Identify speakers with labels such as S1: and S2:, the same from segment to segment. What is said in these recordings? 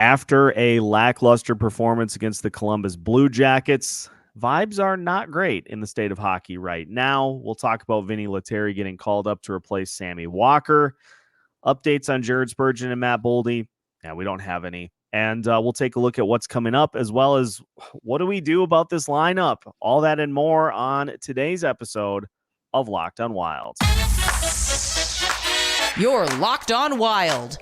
S1: After a lackluster performance against the Columbus Blue Jackets, vibes are not great in the state of hockey right now. We'll talk about Vinni Lettieri getting called up to replace Sammy Walker. Updates on Jared Spurgeon and Matt Boldy. Yeah, we don't have any. And we'll take a look at what's coming up, as well as what do we do about this lineup? All that and more on today's episode of Locked on Wild.
S2: You're Locked on Wild,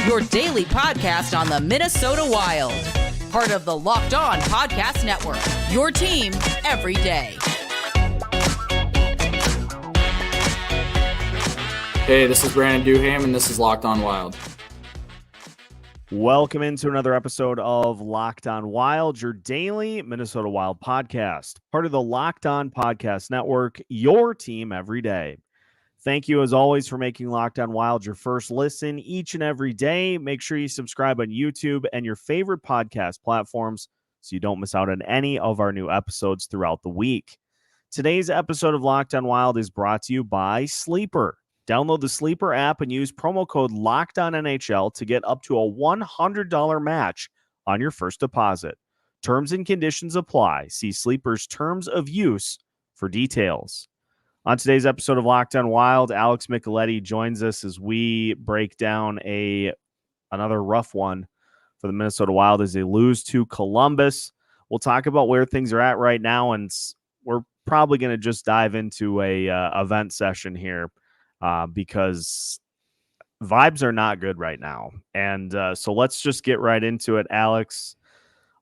S2: your daily podcast on the Minnesota Wild. Part of the Locked On Podcast Network, your team every day.
S3: Hey, this is Brandon Duham, and this is Locked on Wild.
S1: Welcome into another episode of Locked on Wild, your daily Minnesota Wild podcast. Part of the Locked On Podcast Network, your team every day. Thank you, as always, for making Locked on Wild your first listen each and every day. Make sure you subscribe on YouTube and your favorite podcast platforms so you don't miss out on any of our new episodes throughout the week. Today's episode of Locked on Wild is brought to you by Sleeper. Download the Sleeper app and use promo code LOCKEDONNHL to get up to a $100 match on your first deposit. Terms and conditions apply. See Sleeper's terms of use for details. On today's episode of Locked on Wild, Alex Micheletti joins us as we break down another rough one for the Minnesota Wild as they lose to Columbus. We'll talk about where things are at right now, and we're probably going to just dive into a event session here because vibes are not good right now. And so let's just get right into it, Alex.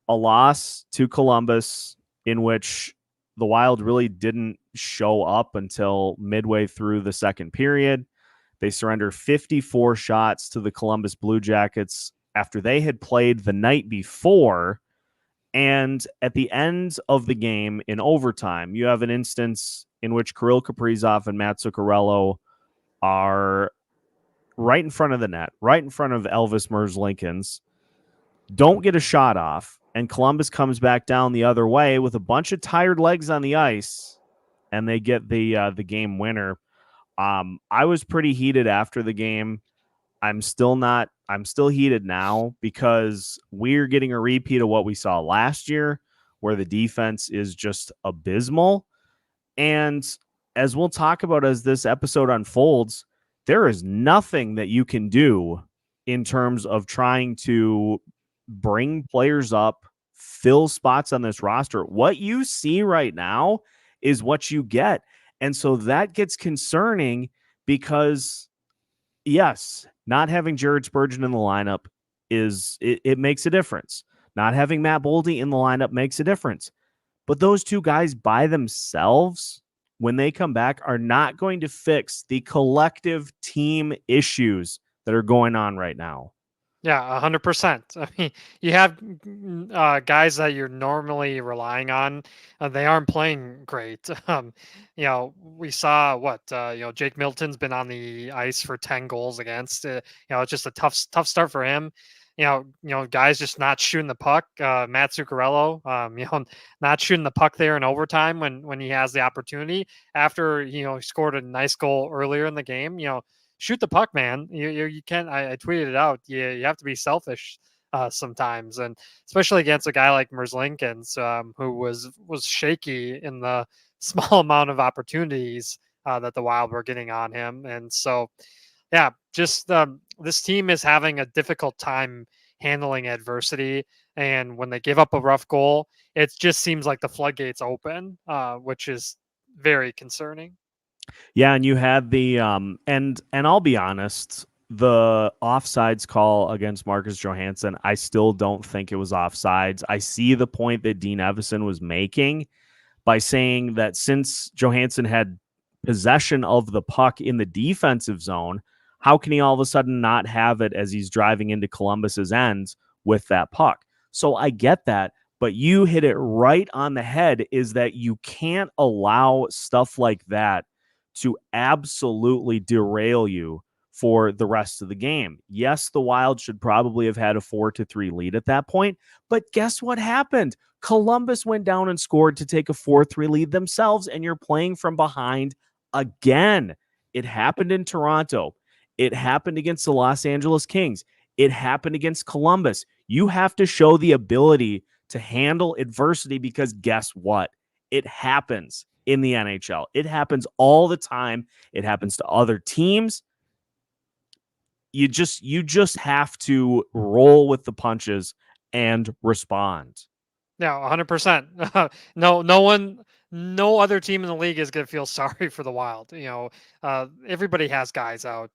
S1: A loss to Columbus in which the Wild really didn't show up until midway through the second period. They surrendered 54 shots to the Columbus Blue Jackets after they had played the night before. And at the end of the game in overtime, you have an instance in which Kirill, Kaprizov, and Mats Zuccarello are right in front of the net, right in front of Elvis Merzlikins, don't get a shot off, and Columbus comes back down the other way with a bunch of tired legs on the ice, and they get the game winner. I was pretty heated after the game. I'm still heated now because we're getting a repeat of what we saw last year, where the defense is just abysmal. And as we'll talk about as this episode unfolds, there is nothing that you can do in terms of trying to bring players up, fill spots on this roster. What you see right now is what you get. And so that gets concerning because, yes, not having Jared Spurgeon in the lineup it makes a difference. Not having Matt Boldy in the lineup makes a difference. But those two guys by themselves, when they come back, are not going to fix the collective team issues that are going on right now.
S4: Yeah, 100%. I mean, you have guys that you're normally relying on. They aren't playing great. We saw Jake Milton's been on the ice for 10 goals against. It's just a tough start for him. Guys just not shooting the puck. Matt Zuccarello, not shooting the puck there in overtime when he has the opportunity. After he scored a nice goal earlier in the game, shoot the puck, man. You can't. I tweeted it out. You have to be selfish sometimes, and especially against a guy like Merzlikins, who was shaky in the small amount of opportunities that the Wild were getting on him. And so, yeah, just this team is having a difficult time handling adversity. And when they give up a rough goal, it just seems like the floodgates open, which is very concerning.
S1: Yeah, and you had the and I'll be honest, the offsides call against Marcus Johansson, I still don't think it was offsides. I see the point that Dean Evison was making by saying that since Johansson had possession of the puck in the defensive zone, how can he all of a sudden not have it as he's driving into Columbus's end with that puck? So I get that, but you hit it right on the head, is that you can't allow stuff like that to absolutely derail you for the rest of the game. Yes, the Wild should probably have had a 4-3 lead at that point, but guess what happened? Columbus went down and scored to take a 4-3 lead themselves, and you're playing from behind again. It happened in Toronto. It happened against the Los Angeles Kings. It happened against Columbus. You have to show the ability to handle adversity because guess what? It happens in the NHL. It happens all the time. It happens to other teams. You just have to roll with the punches and respond.
S4: Yeah, 100%. No other team in the league is going to feel sorry for the Wild. Everybody has guys out.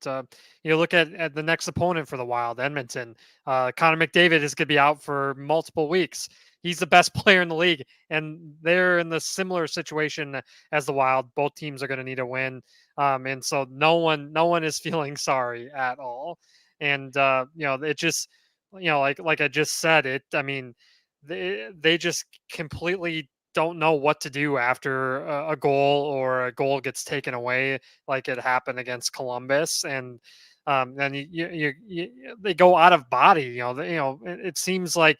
S4: You look at the next opponent for the Wild, Edmonton. Connor McDavid is going to be out for multiple weeks. He's the best player in the league, and they're in the similar situation as the Wild. Both teams are going to need a win, and so no one is feeling sorry at all. And it just, like I just said, it. I mean, they just completely don't know what to do after a goal or a goal gets taken away, like it happened against Columbus, and then they go out of body. It seems like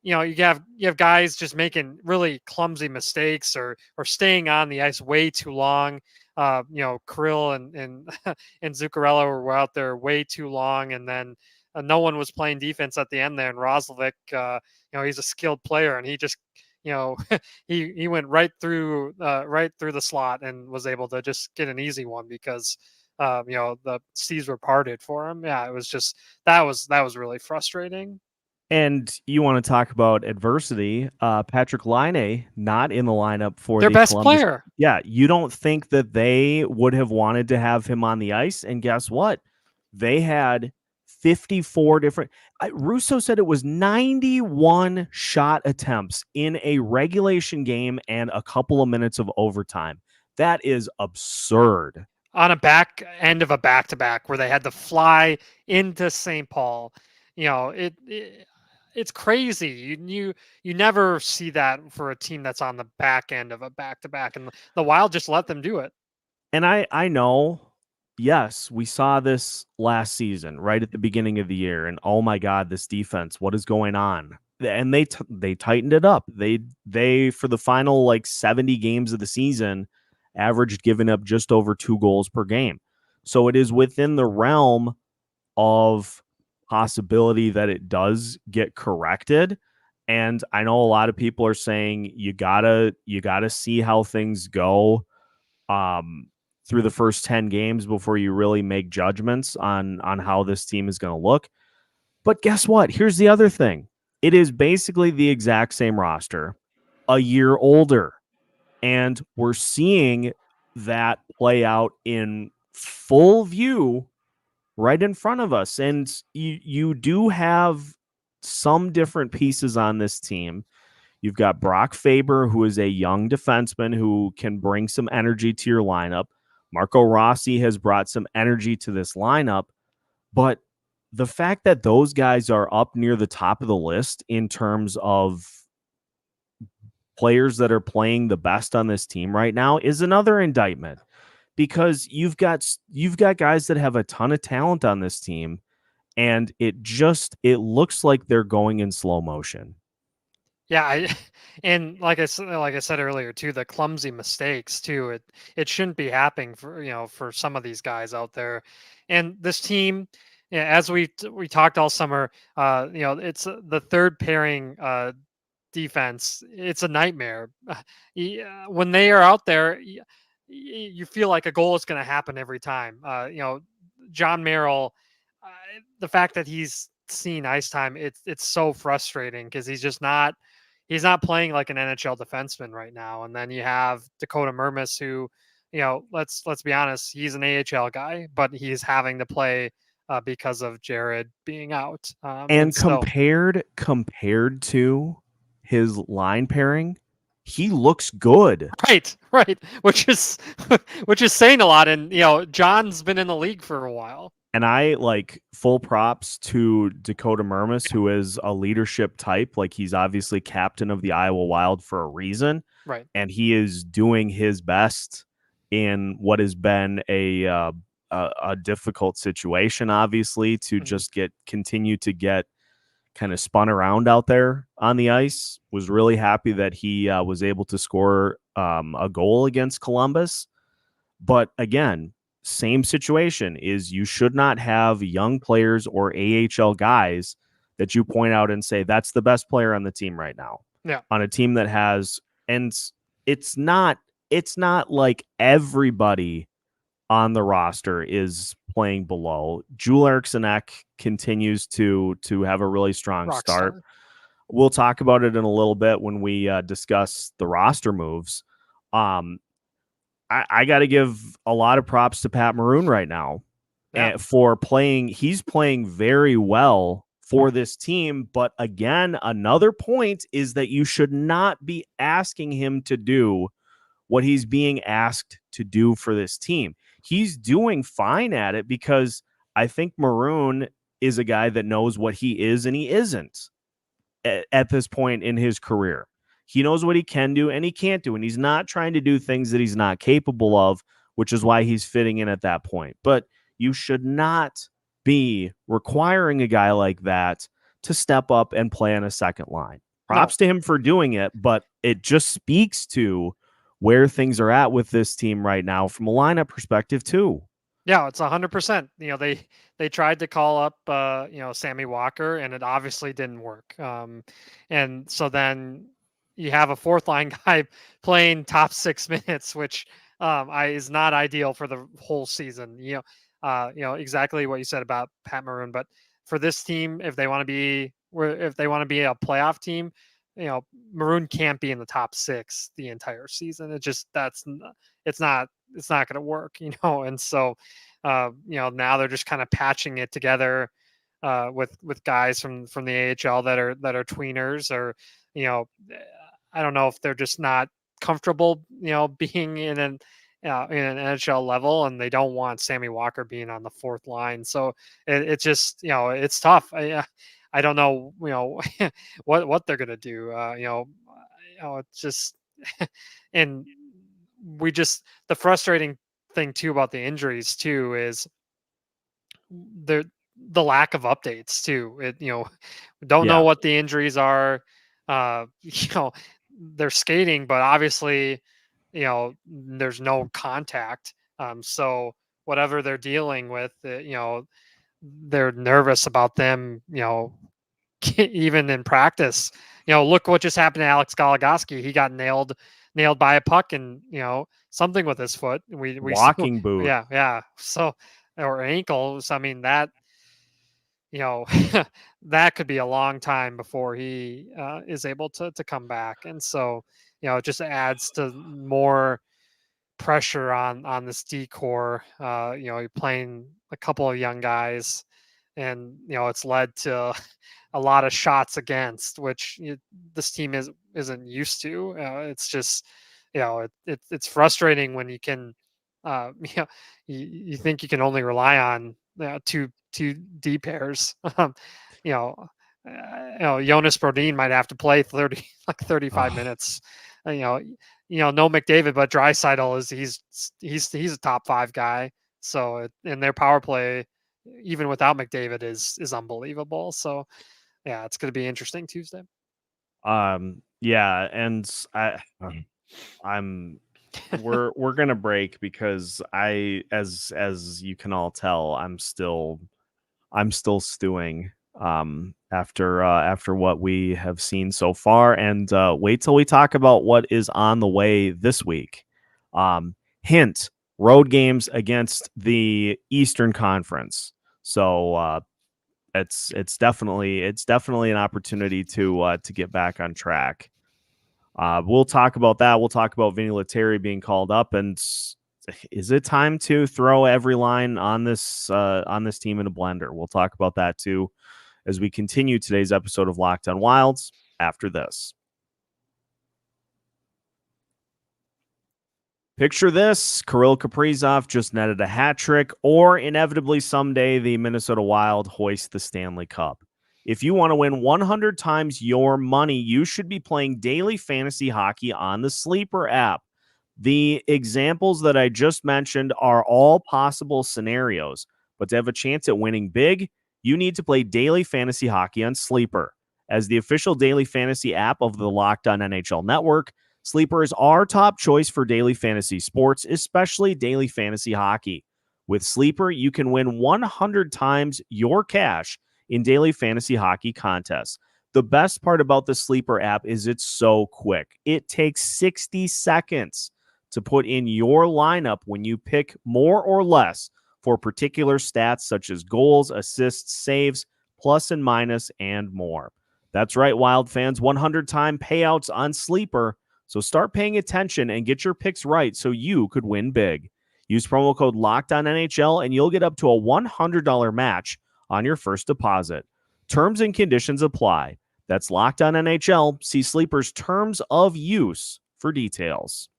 S4: you have guys just making really clumsy mistakes or staying on the ice way too long. Kirill and and Zuccarello were out there way too long, and then no one was playing defense at the end there. And Roslovic, he's a skilled player, and he just, he went right through the slot and was able to just get an easy one because the seas were parted for him. Yeah, it was just that was really frustrating.
S1: And you want to talk about adversity? Patrick Laine not in the lineup for
S4: their
S1: the
S4: best
S1: Columbus.
S4: Player.
S1: Yeah, you don't think that they would have wanted to have him on the ice? And guess what? They had 54 different. Russo said it was 91 shot attempts in a regulation game and a couple of minutes of overtime. That is absurd.
S4: On a back end of a back-to-back where they had to fly into St. Paul. It's crazy. You never see that for a team that's on the back end of a back-to-back, and the Wild just let them do it.
S1: And I know, yes, we saw this last season, right at the beginning of the year, and oh my God, this defense, what is going on? And they tightened it up. They for the final like 70 games of the season averaged giving up just over 2 goals per game. So it is within the realm of possibility that it does get corrected. And I know a lot of people are saying you gotta see how things go through the first 10 games before you really make judgments on how this team is going to look. But guess what? Here's the other thing. It is basically the exact same roster, a year older. And we're seeing that play out in full view right in front of us. And you do have some different pieces on this team. You've got Brock Faber, who is a young defenseman who can bring some energy to your lineup. Marco Rossi has brought some energy to this lineup. But the fact that those guys are up near the top of the list in terms of players that are playing the best on this team right now is another indictment. Because you've got guys that have a ton of talent on this team, and it looks like they're going in slow motion.
S4: Yeah, and like I said earlier too, the clumsy mistakes too. It shouldn't be happening for some of these guys out there, and this team, as we talked all summer, it's the third pairing defense. It's a nightmare. When they are out there, you feel like a goal is going to happen every time. John Merrill, the fact that he's seen ice time, it's so frustrating because he's not playing like an NHL defenseman right now. And then you have Dakota Mermis, who, let's be honest, he's an AHL guy, but he's having to play because of Jared being out.
S1: And compared to his line pairing, he looks good.
S4: Right. Which is saying a lot. And, John's been in the league for a while.
S1: And I like full props to Dakota Mermis, who is a leadership type. Like he's obviously captain of the Iowa Wild for a reason.
S4: Right.
S1: And he is doing his best in what has been a difficult situation, obviously, to just continue to get kind of spun around out there on the ice. Was really happy that he was able to score a goal against Columbus. But again, same situation is you should not have young players or AHL guys that you point out and say that's the best player on the team right now.
S4: Yeah.
S1: On a team that has, and it's not like everybody on the roster is playing below. Joel Eriksson continues to have a really strong start. We'll talk about it in a little bit when we discuss the roster moves. I got to give a lot of props to Pat Maroon right now for playing. He's playing very well for this team. But again, another point is that you should not be asking him to do what he's being asked to do for this team. He's doing fine at it because I think Maroon is a guy that knows what he is and he isn't at this point in his career. He knows what he can do and he can't do, and he's not trying to do things that he's not capable of, which is why he's fitting in at that point. But you should not be requiring a guy like that to step up and play on a second line. Props to him for doing it, but it just speaks to where things are at with this team right now from a lineup perspective too.
S4: Yeah, it's 100%. They tried to call up Sammy Walker, and it obviously didn't work. And so then you have a fourth line guy playing top 6 minutes, which is not ideal for the whole season. Exactly what you said about Pat Maroon. But for this team, if they want to be a playoff team, Maroon can't be in the top 6 the entire season. It's not going to work, And so, now they're just kind of patching it together with guys from the AHL that are tweeners, or I don't know if they're just not comfortable, being in an NHL level, and they don't want Sammy Walker being on the fourth line. So it's just, it's tough. I don't know, what they're going to do. It's just, and the frustrating thing too about the injuries too is the lack of updates too. Don't know what the injuries are. They're skating, but obviously, there's no contact. So whatever they're dealing with, they're nervous about them, even in practice. Look what just happened to Alex Goligoski. He got nailed by a puck and, something with his foot. We
S1: walking boot.
S4: Yeah. So, or ankle. So, I mean, that, that could be a long time before he is able to come back. And so, it just adds to more pressure on this D-core. You're playing a couple of young guys, and it's led to a lot of shots against, which this team isn't used to. It's just, it's frustrating when you can, you think you can only rely on two D pairs. Jonas Brodin might have to play 35 minutes. No McDavid, but Draisaitl he's a top 5 guy. So in their power play, even without McDavid, is unbelievable. So yeah, it's going to be interesting Tuesday.
S1: Yeah, and we're gonna break because as you can all tell, I'm still stewing after what we have seen so far, and wait till we talk about what is on the way this week. Hint: road games against the Eastern Conference. So it's definitely an opportunity to get back on track. We'll talk about that. We'll talk about Vinni Lettieri being called up, and is it time to throw every line on this team in a blender? We'll talk about that too as we continue today's episode of Locked On Wilds after this. Picture this: Kirill Kaprizov just netted a hat trick, or inevitably someday the Minnesota Wild hoist the Stanley Cup. If you want to win 100 times your money, you should be playing daily fantasy hockey on the Sleeper app. The examples that I just mentioned are all possible scenarios, but to have a chance at winning big, you need to play daily fantasy hockey on Sleeper. As the official daily fantasy app of the Locked On NHL Network, Sleeper is our top choice for daily fantasy sports, especially daily fantasy hockey. With Sleeper, you can win 100 times your cash in daily fantasy hockey contests. The best part about the Sleeper app is it's so quick. It takes 60 seconds to put in your lineup when you pick more or less for particular stats such as goals, assists, saves, plus and minus, and more. That's right, Wild fans, 100-time payouts on Sleeper. So start paying attention and get your picks right so you could win big. Use promo code LOCKEDONNHL and you'll get up to a $100 match on your first deposit. Terms and conditions apply. That's Locked On NHL. See Sleeper's terms of use for details.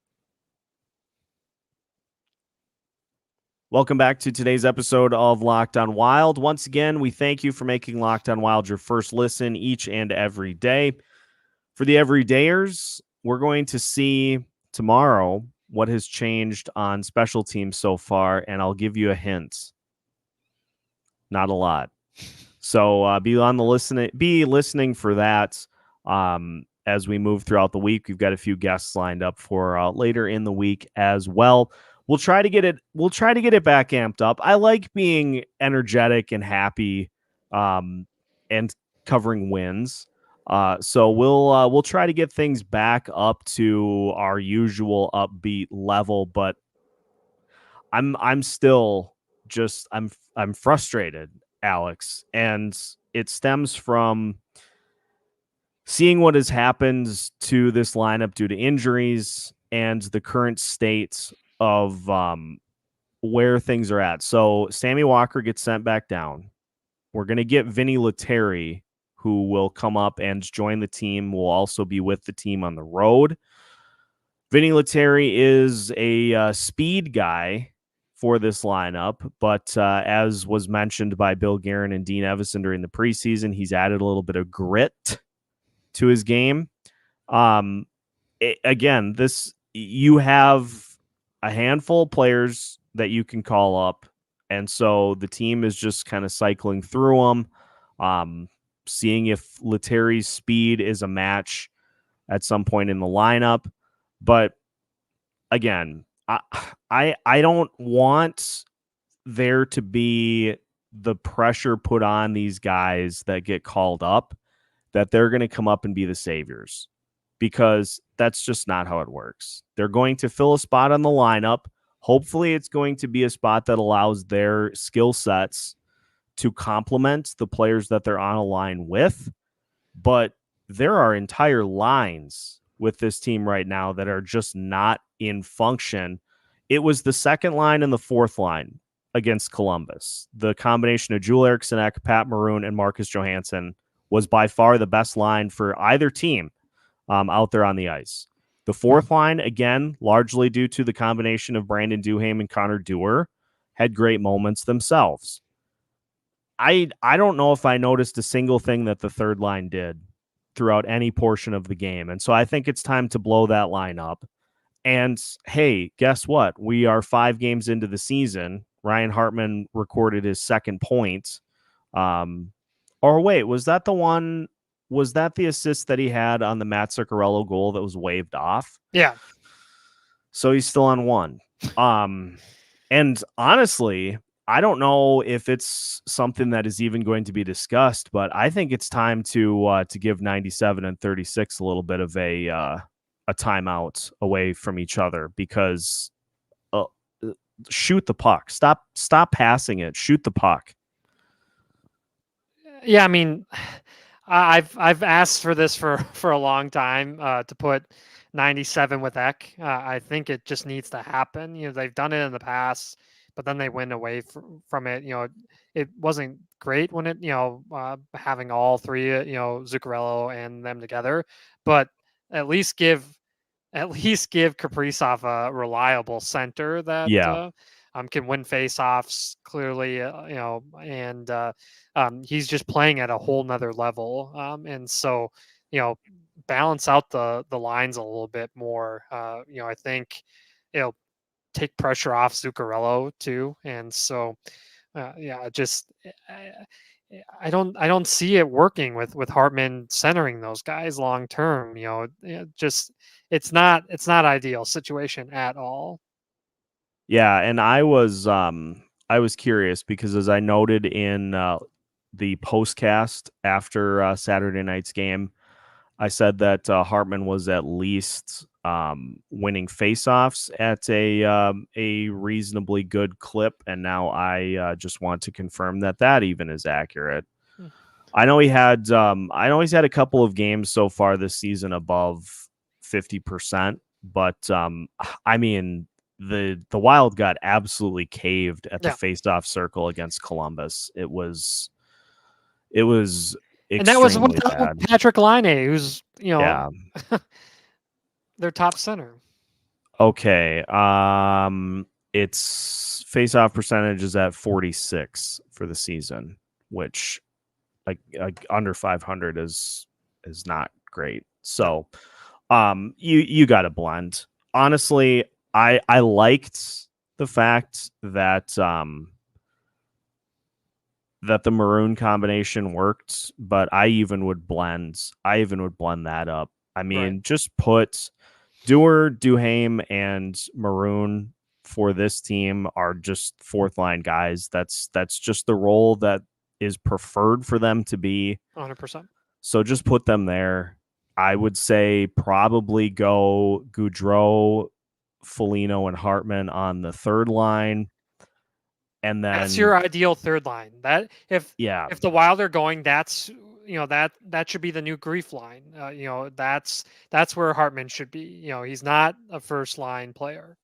S1: Welcome back to today's episode of Locked On Wild. Once again, we thank you for making Locked On Wild your first listen each and every day. For the everydayers, we're going to see tomorrow what has changed on special teams so far, and I'll give you a hint. Not a lot. So be listening for that as we move throughout the week. We've got a few guests lined up for later in the week as well. We'll try to get it back amped up. I like being energetic and happy and covering wins. So we'll try to get things back up to our usual upbeat level, but I'm still just I'm frustrated, Alex, and it stems from seeing what has happened to this lineup due to injuries and the current state of where things are at. So Sammy Walker gets sent back down. We're going to get Vinni Lettieri, who will come up and join the team, will also be with the team on the road. Vinni Lettieri is a speed guy for this lineup, but as was mentioned by Bill Guerin and Dean Evison during the preseason, he's added a little bit of grit to his game. Again, you have a handful of players that you can call up, and so the team is just kind of cycling through them, seeing if Lettieri's speed is a match at some point in the lineup. But again, I don't want there to be the pressure put on these guys that get called up that they're going to come up and be the saviors, because that's just not how it works. They're going to fill a spot on the lineup. Hopefully it's going to be a spot that allows their skill sets to complement the players that they're on a line with. But there are entire lines with this team right now that are just not in function. It was the second line and the fourth line against Columbus. The combination of Joel Eriksson Ek, Pat Maroon, and Marcus Johansson was by far the best line for either team out there on the ice. The fourth line, again, largely due to the combination of Brandon Duhaime and Connor Dewar, had great moments themselves. I don't know if I noticed a single thing that the third line did throughout any portion of the game. And so I think it's time to blow that line up. And hey, guess what? We are 5 games into the season. Ryan Hartman recorded his second point. Or wait, was that the assist that he had on the Matt Zuccarello goal that was waved off?
S4: Yeah.
S1: So he's still on 1. And honestly, I don't know if it's something that is even going to be discussed, but I think it's time to give 97 and 36 a little bit of a timeout away from each other, because shoot the puck. Stop passing it. Shoot the puck.
S4: Yeah, I mean, I've asked for this for a long time to put 97 with Ek. I think it just needs to happen. They've done it in the past, but then they went away from it. It wasn't great when it, having all three, Zuccarello and them together, but at least give Kaprizov a reliable center that can win faceoffs clearly, and he's just playing at a whole nother level. And so, balance out the lines a little bit more. I think, take pressure off Zuccarello too. And so, I don't see it working with Hartman centering those guys long term. It's not ideal situation at all.
S1: Yeah, and I was curious because as I noted in the postcast after Saturday night's game, I said that Hartman was at least winning faceoffs at a reasonably good clip, and now I just want to confirm that even is accurate. I know he's had a couple of games so far this season above 50%, but I mean the Wild got absolutely caved at the faceoff circle against Columbus. It was
S4: and that was
S1: extremely bad.
S4: Patrick Laine, who's their top center.
S1: Okay, its faceoff percentage is at 46 for the season, which like under 500 is not great. So, you got to blend. Honestly, I liked the fact that that the maroon combination worked, but I even would blend that up. I mean, just put Duhaime and Maroon for this team are just fourth line guys. That's just the role that is preferred for them to be.
S4: 100%.
S1: So just put them there. I would say probably go Gaudreau, Foligno, and Hartman on the third line. And then
S4: that's your ideal third line. That if the Wild are going, that's that should be the new grief line. That's where Hartman should be. He's not a first line player.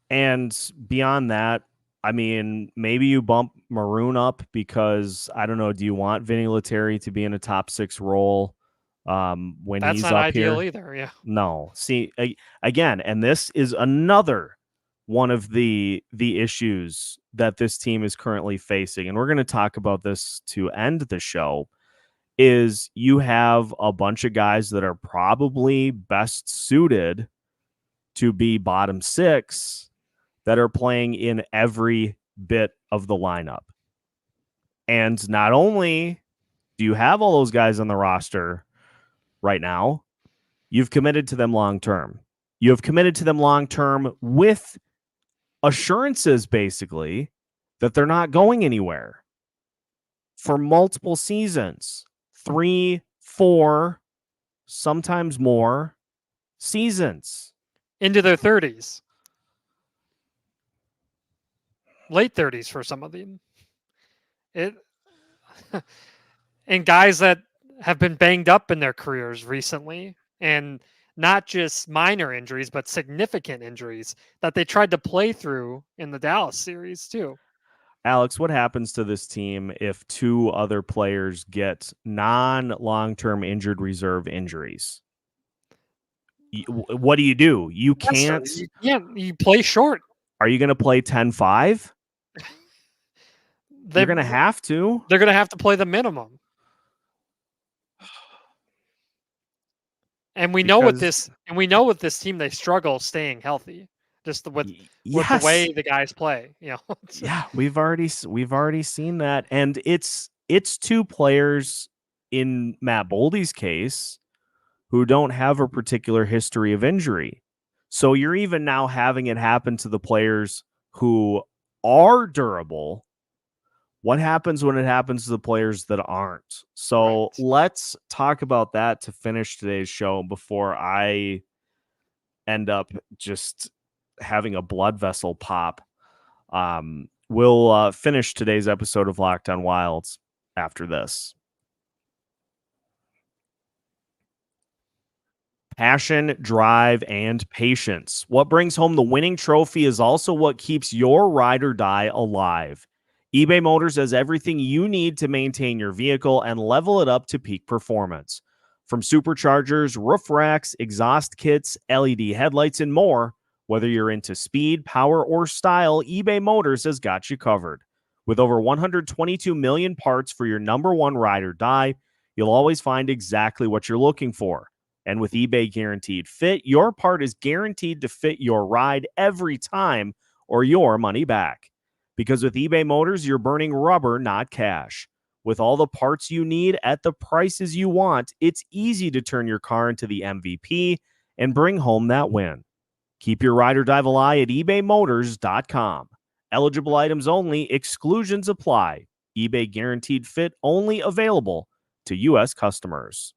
S1: And beyond that, I mean, maybe you bump Maroon up because I don't know. Do you want Vinni Lettieri to be in a top 6 role when
S4: that's
S1: he's
S4: not
S1: up
S4: ideal
S1: here?
S4: Either. Yeah.
S1: No. See, again, and this is another one of the issues that this team is currently facing, and we're going to talk about this to end the show, is you have a bunch of guys that are probably best suited to be bottom 6 that are playing in every bit of the lineup. And not only do you have all those guys on the roster right now, you've committed to them long term. You have committed to them long term with assurances, basically, that they're not going anywhere for multiple seasons, 3, 4, sometimes more seasons.
S4: Into their 30s. Late 30s for some of them. And guys that have been banged up in their careers recently, and not just minor injuries, but significant injuries that they tried to play through in the Dallas series too.
S1: Alex, what happens to this team if 2 other players get non-long-term injured reserve injuries? What do? You can't.
S4: You play short.
S1: Are you going to play 10-5? They're going to have to.
S4: They're going to have to play the minimum. And we know with this team, they struggle staying healthy, just with the way the guys play.
S1: Yeah, we've already seen that, and it's 2 players in Matt Boldy's case who don't have a particular history of injury. So you're even now having it happen to the players who are durable. What happens when it happens to the players that aren't? So let's talk about that to finish today's show before I end up just having a blood vessel pop. We'll finish today's episode of Locked On Wilds after this. Passion, drive, and patience. What brings home the winning trophy is also what keeps your ride or die alive. eBay Motors has everything you need to maintain your vehicle and level it up to peak performance. From superchargers, roof racks, exhaust kits, LED headlights, and more, whether you're into speed, power, or style, eBay Motors has got you covered. With over 122 million parts for your number one ride or die, you'll always find exactly what you're looking for. And with eBay Guaranteed Fit, your part is guaranteed to fit your ride every time or your money back. Because with eBay Motors, you're burning rubber, not cash. With all the parts you need at the prices you want, it's easy to turn your car into the MVP and bring home that win. Keep your ride or die alive at ebaymotors.com. Eligible items only. Exclusions apply. eBay guaranteed fit only available to U.S. customers.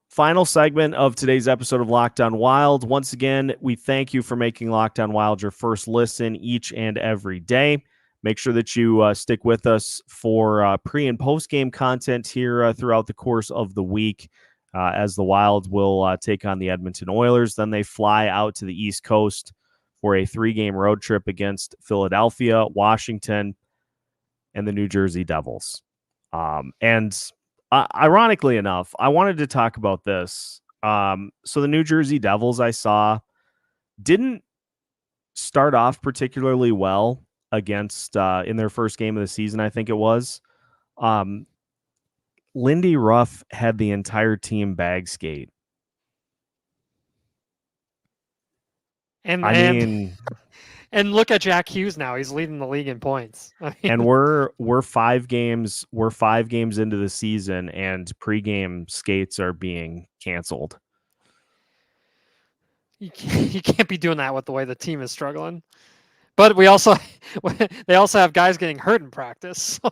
S1: Final segment of today's episode of Locked On Wild. Once again, we thank you for making Locked On Wild your first listen each and every day. Make sure that you stick with us for pre- and post-game content here throughout the course of the week as the Wild will take on the Edmonton Oilers. Then they fly out to the East Coast for a 3-game road trip against Philadelphia, Washington, and the New Jersey Devils. Ironically enough, I wanted to talk about this. So the New Jersey Devils I saw didn't start off particularly well against in their first game of the season, I think it was. Lindy Ruff had the entire team bag skate.
S4: And and look at Jack Hughes now. He's leading the league in points. I mean,
S1: and we're 5 games into the season, and pregame skates are being canceled.
S4: You can't be doing that with the way the team is struggling. But they also have guys getting hurt in practice. So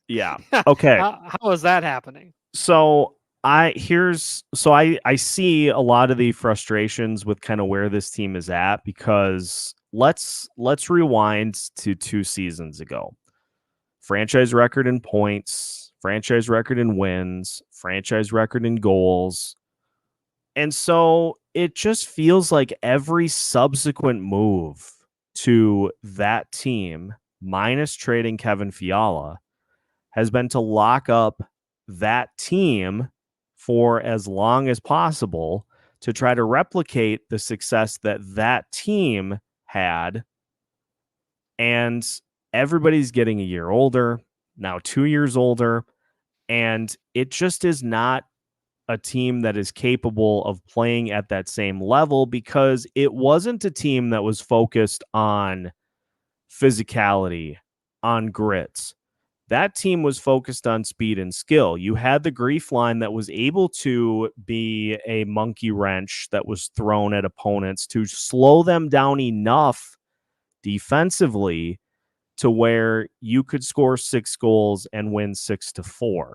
S1: yeah. Okay.
S4: How is that happening?
S1: So I see a lot of the frustrations with kind of where this team is at, because let's rewind to 2 seasons ago. Franchise record in points, franchise record in wins, franchise record in goals. And so it just feels like every subsequent move to that team, minus trading Kevin Fiala, has been to lock up that team for as long as possible to try to replicate the success that team had. And everybody's getting a year older, now 2 years older, and it just is not a team that is capable of playing at that same level, because it wasn't a team that was focused on physicality, on grit. That team was focused on speed and skill. You had the grief line that was able to be a monkey wrench that was thrown at opponents to slow them down enough defensively to where you could score 6 goals and win 6-4.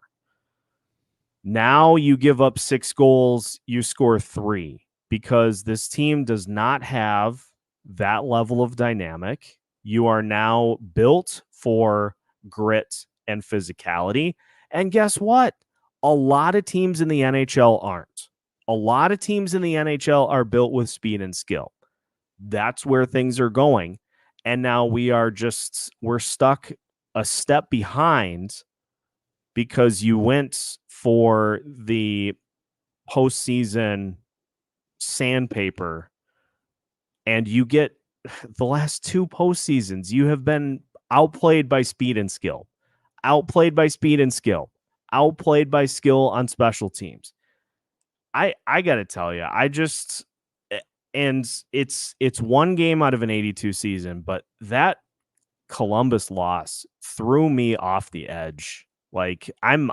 S1: Now you give up 6 goals, you score 3, because this team does not have that level of dynamic. You are now built for grit and physicality. And guess what? A lot of teams in the NHL aren't. A lot of teams in the NHL are built with speed and skill. That's where things are going. And now we're stuck a step behind, because you went for the postseason sandpaper, and you get the last 2 postseasons, you have been outplayed by speed and skill, outplayed by skill on special teams. I got to tell you, and it's 1 game out of an 82 season, but that Columbus loss threw me off the edge. Like I'm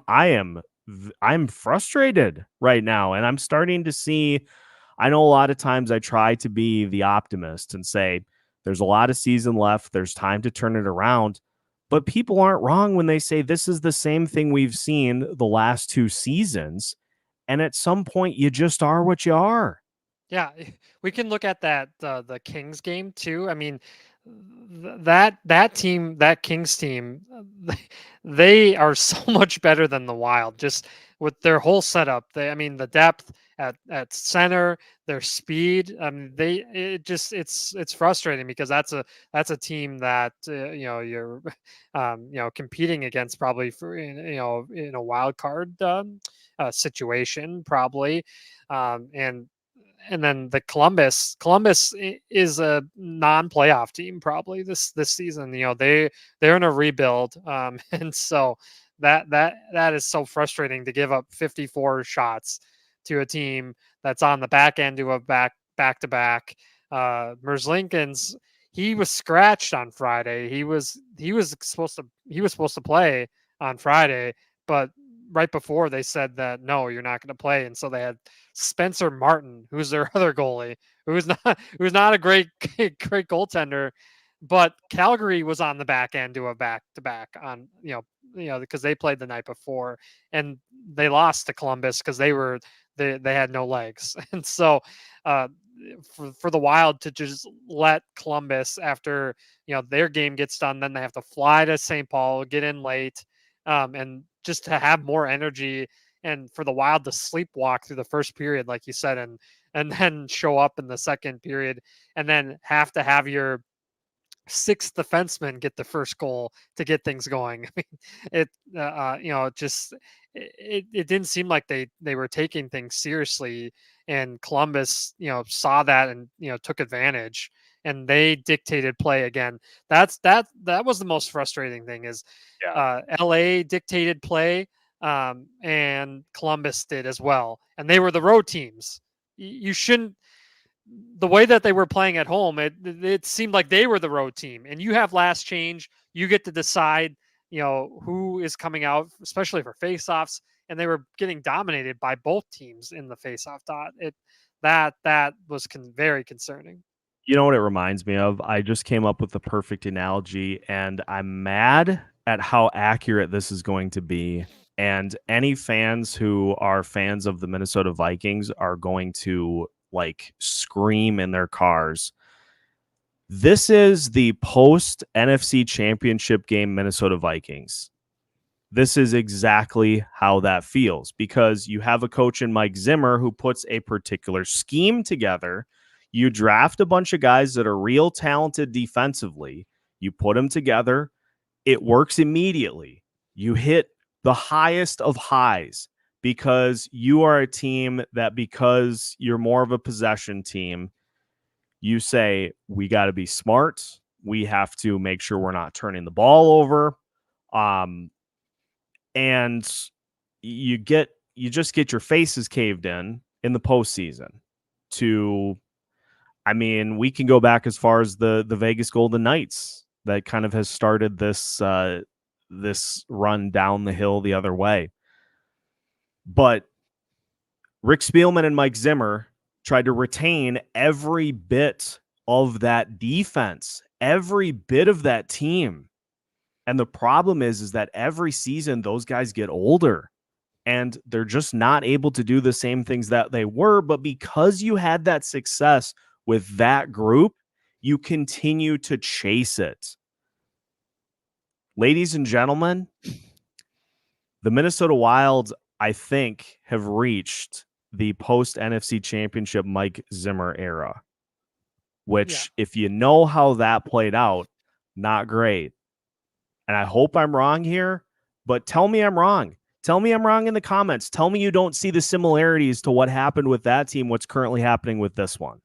S1: frustrated right now, and I'm starting to see. I know a lot of times I try to be the optimist and say there's a lot of season left, there's time to turn it around, but people aren't wrong when they say this is the same thing we've seen the last 2 seasons, and at some point you just are what you are.
S4: Yeah, we can look at that the Kings game too. I mean, that team, that Kings team, they are so much better than the Wild, just with their whole setup. The depth at center, their speed. It's frustrating, because that's a team that you're competing against probably for in a wild card situation probably, and then the Columbus is a non-playoff team probably this season. They're in a rebuild, and so that is so frustrating to give up 54 shots to a team that's on the back end to a back-to-back. Merzlikins, he was scratched on Friday. He was supposed to play on Friday, but right before they said that, no, you're not going to play. And so they had Spencer Martin, who's their other goalie, who's not a great goaltender, but Calgary was on the back end to a back-to-back on, because they played the night before and they lost to Columbus because they had no legs. And so for the Wild to just let Columbus, after their game gets done, then they have to fly to St. Paul, get in late, and just to have more energy, and for the Wild to sleepwalk through the first period, like you said, and then show up in the second period, and then have to have your sixth defenseman get the first goal to get things going. I mean, it didn't seem like they were taking things seriously, and Columbus, saw that and, took advantage, and they dictated play again. That was the most frustrating thing is LA dictated play, and Columbus did as well. And they were the road teams. You shouldn't, the way that they were playing at home, it seemed like they were the road team, and you have last change. You get to decide, who is coming out, especially for faceoffs, and they were getting dominated by both teams in the faceoff dot. That was very concerning.
S1: You know what it reminds me of? I just came up with the perfect analogy, and I'm mad at how accurate this is going to be. And any fans who are fans of the Minnesota Vikings are going to scream in their cars. This is the post NFC Championship Game Minnesota Vikings. This is exactly how that feels, because you have a coach in Mike Zimmer who puts a particular scheme together. You draft a bunch of guys that are real talented defensively. You put them together. It works immediately. You hit the highest of highs because you are a team that, because you're more of a possession team, you say, we got to be smart. We have to make sure we're not turning the ball over. And you just get your faces caved in the postseason. We can go back as far as the Vegas Golden Knights that kind of has started this run down the hill the other way. But Rick Spielman and Mike Zimmer tried to retain every bit of that defense, every bit of that team. And the problem is that every season those guys get older and they're just not able to do the same things that they were. But because you had that success with that group, you continue to chase it. Ladies and gentlemen, the Minnesota Wild, I think, have reached the post-NFC Championship Mike Zimmer era, which, if you know how that played out, not great. And I hope I'm wrong here, but tell me I'm wrong. Tell me I'm wrong in the comments. Tell me you don't see the similarities to what happened with that team, what's currently happening with this one.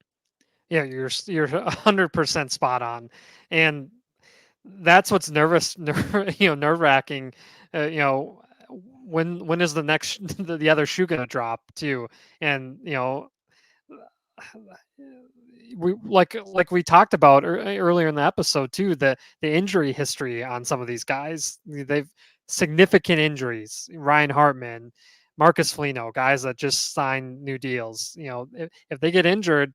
S4: Yeah, you're 100% spot on. And that's what's nerve-wracking. When is the next the other shoe going to drop too? And we talked about earlier in the episode too, the injury history on some of these guys. They've significant injuries. Ryan Hartman, Marcus Foligno, guys that just signed new deals. If they get injured.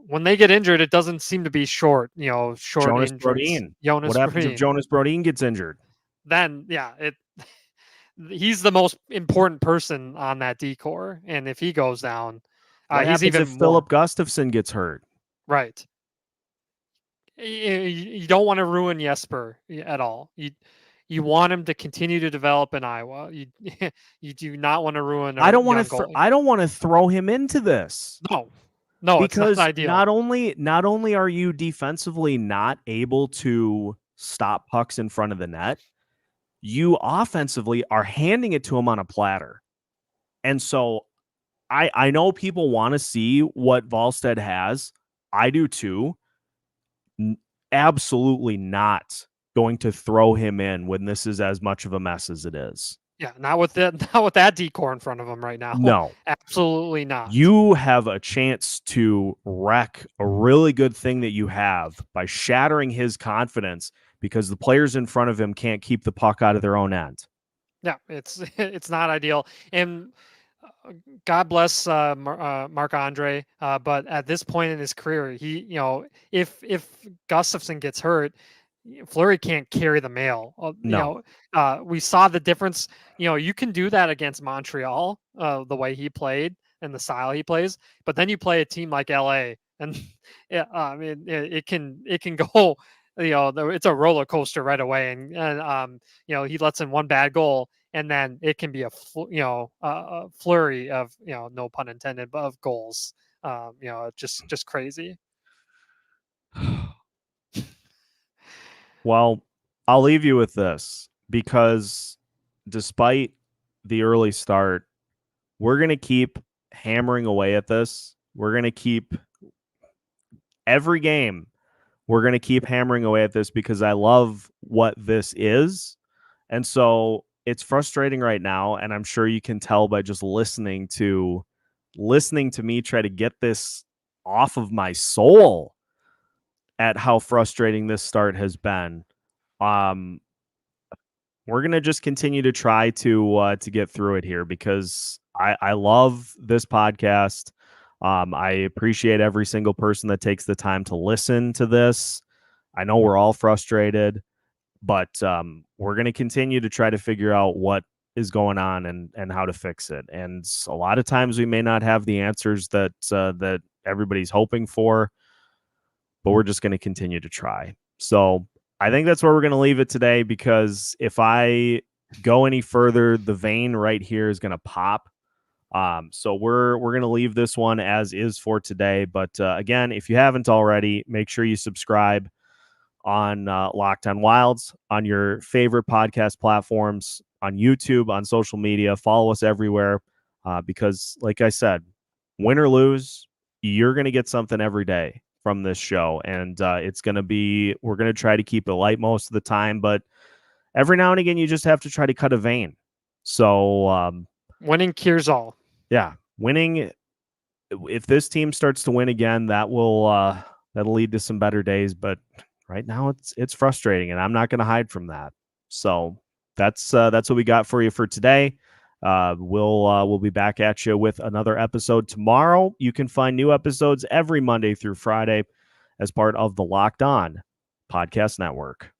S4: When they get injured, it doesn't seem to be short
S1: Jonas
S4: injuries.
S1: Brodin. What happens if Jonas Brodin gets injured?
S4: Then, he's the most important person on that decor. And if he goes down,
S1: he's even if Philip Gustafsson gets hurt.
S4: Right. You don't want to ruin Jesper at all. You want him to continue to develop in Iowa. You do not want to ruin.
S1: I don't want to throw him into this.
S4: No,
S1: because
S4: it's not ideal.
S1: Not only are you defensively not able to stop pucks in front of the net, you offensively are handing it to him on a platter. And so I know people want to see what Wallstedt has. I do too. Absolutely not going to throw him in when this is as much of a mess as it is.
S4: Yeah, not with that decor in front of him right now.
S1: No,
S4: absolutely not.
S1: You have a chance to wreck a really good thing that you have by shattering his confidence because the players in front of him can't keep the puck out of their own end.
S4: Yeah, it's it's not ideal. And God bless Marc-Andre, but at this point in his career, he, if Gustafson gets hurt, Fleury can't carry the mail.
S1: No.
S4: We saw the difference. You can do that against Montreal, the way he played and the style he plays, but then you play a team like LA, and yeah, I mean, it can go. It's a roller coaster right away, and he lets in one bad goal, and then it can be a flurry of, no pun intended, but of goals. Just crazy.
S1: Well, I'll leave you with this, because despite the early start, we're going to keep hammering away at this. We're going to keep every game. We're going to keep hammering away at this because I love what this is. And so it's frustrating right now. And I'm sure you can tell by just listening to me try to get this off of my soul at how frustrating this start has been. We're gonna just continue to try to get through it here, because I love this podcast. I appreciate every single person that takes the time to listen to this. I know we're all frustrated, but we're gonna continue to try to figure out what is going on and how to fix it. And a lot of times we may not have the answers that that everybody's hoping for, but we're just going to continue to try. So I think that's where we're going to leave it today, because if I go any further, the vein right here is going to pop. So we're going to leave this one as is for today. But again, if you haven't already, make sure you subscribe on Locked On Wilds on your favorite podcast platforms, on YouTube, on social media. Follow us everywhere, because, like I said, win or lose, you're going to get something every day from this show. And we're going to try to keep it light most of the time, but every now and again, you just have to try to cut a vein. So
S4: Winning cures all.
S1: Yeah, winning. If this team starts to win again, that'll lead to some better days. But right now, it's frustrating, and I'm not going to hide from that. So that's what we got for you for today. We'll be back at you with another episode tomorrow. You can find new episodes every Monday through Friday as part of the Locked On Podcast Network.